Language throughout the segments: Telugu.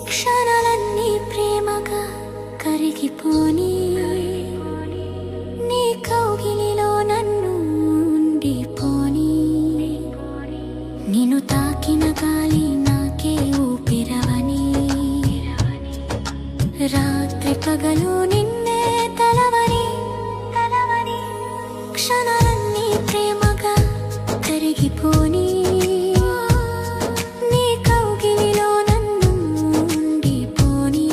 క్షణాలన్నీ ప్రేమగా కరిగిపోని నీ కౌగిలిలో నన్ను ఉండిపోని నిన్ను తాకిన గాలి నాకే ఊపిరవని రాత్రి పగలు నిన్నే తలవని క్షణాలన్నీ ప్రేమగా కరిగిపోని నీ కౌగిలిలో నన్ను ఉండిపోని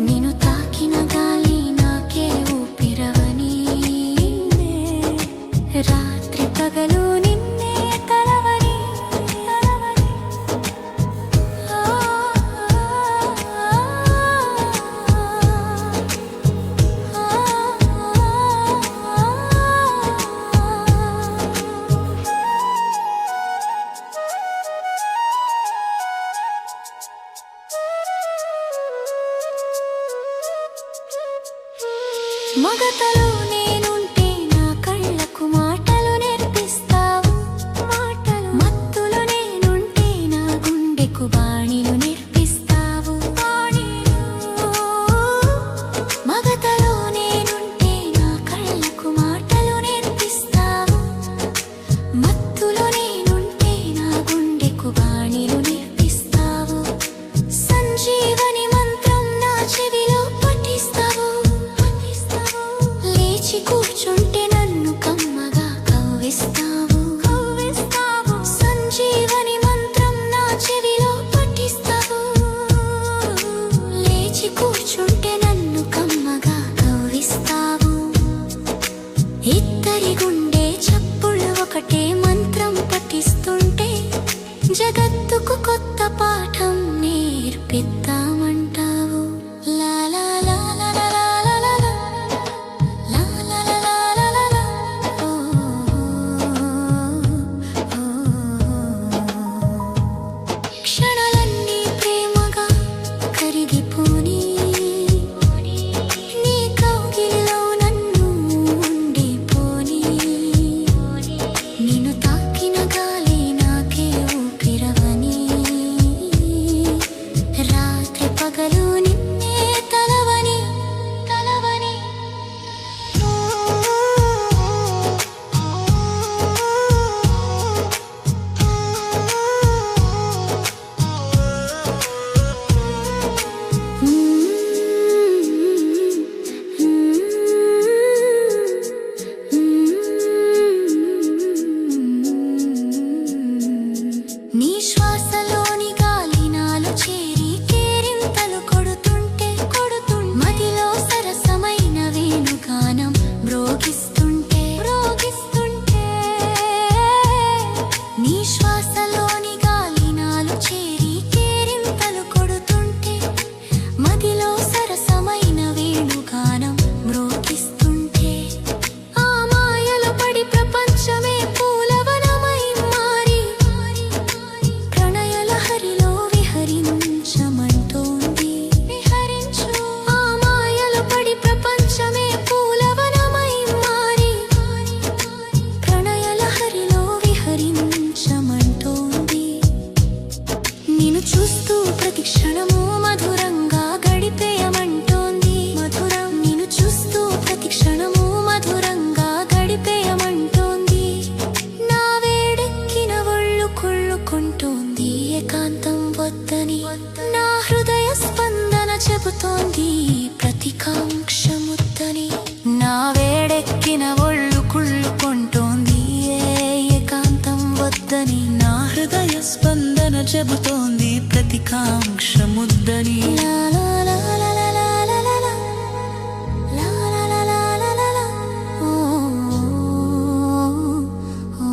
నిన్ను తాకిన గాలి నాకే ఊపిరవని రాత్రి పగలు నిన్నే తలవని మగతలో నేనుంటే నా కళ్ళకు మాటలు నేర్పిస్తావు మత్తులో నేనుంటే నా గుండెకు బాణీలు నేర్పిస్తావు మగతలో నేనుంటే నా కళ్ళకు మాటలు నేర్పిస్తావు మత్తులో నేనుంటే నా గుండెకు బాణీలు నేర్పిస్తావు సంజీవని మంత్రం నా చెవిలో పఠిస్తావు లేచి కూర్చుంటే నన్ను కమ్మగా కవ్విస్తావు సంజీవని మంత్రం నా చెవిలో పఠిస్తావు లేచి కూర్చుంటే నన్ను కమ్మగా కవ్విస్తావు ఇద్దరి గుండె చప్పుళ్ళు ఒకటే మంత్రం పఠిస్తుంటే జగత్తుకు కొత్త పాఠం నేర్పిద్దామంటావు లా లా లా లా లా లా లా లా. క్షణాలన్నీ ప్రేమగా కరిగిపోని నీ కౌగిలిలో నన్ను ఉండిపోని నిన్ను తాకిన గాలి నాకే ఊపిరవని రాత్రి పగలు నిన్నే తలవని నీ శ్వాసలోని గాలి నాలో చేరి కేరింతలు కొడుతుంటే మదిలో సరసమైన వేణుగానం మ్రోగిస్తుంటే నీ శ్వాసలోని గాలి నాలో చేరి కేరింతలు కొడుతుంటే మదిలో సరసమైన వేణుగానం మ్రోగిస్తుంటే ఆ మాయలో పడి ప్రపంచమే పూలవనమై మారి ప్రణయలహరిలో విహరించమంటోంది ఆ మాయలో పడి ప్రపంచమే పూలవనమై మారి ప్రణయలహరిలో విహరించమంటోంది నిన్ను చూస్తూ ప్రతి క్షణము మధురంగా గడిపేయమంటోంది నిన్ను చూస్తూ ప్రతి క్షణము మధురంగా గడిపేయమంటోంది నా వేడెక్కిన ఒళ్ళు కుళ్ళుకుంటోంది ఏకాంతం వద్దని నా హృదయ స్పందన చెబుతోంది ప్రతికాంక్షముద్దని నా వేడెక్కిన ఒళ్ళు కుళ్ళుకుంటోంది ఏకాంతం వద్దని నా హృదయ స్పందన చెబుతోంది ప్రతికాంక్షముద్దని లా లా లా లా లా లా లా లా లా. లా లా లా లా లా లా లా. ఓ ఓ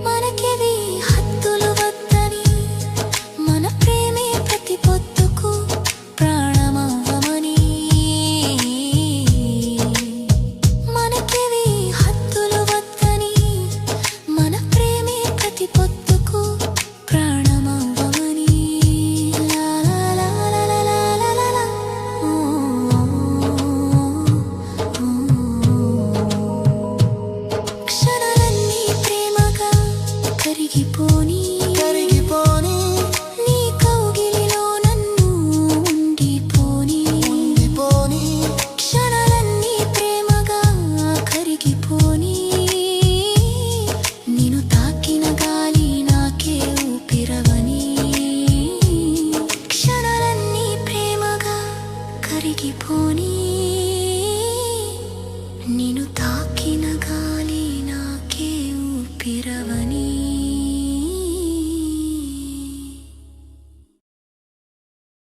మనకివి హద్దులు వద్దని మన ప్రేమే ప్రతి పొద్దుకు ప్రాణమవ్వమని మనకివి హద్దులు వద్దని మన ప్రేమే ప్రతి పొద్దుకు ప్రాణమవ్వమని లా కరిగిపోని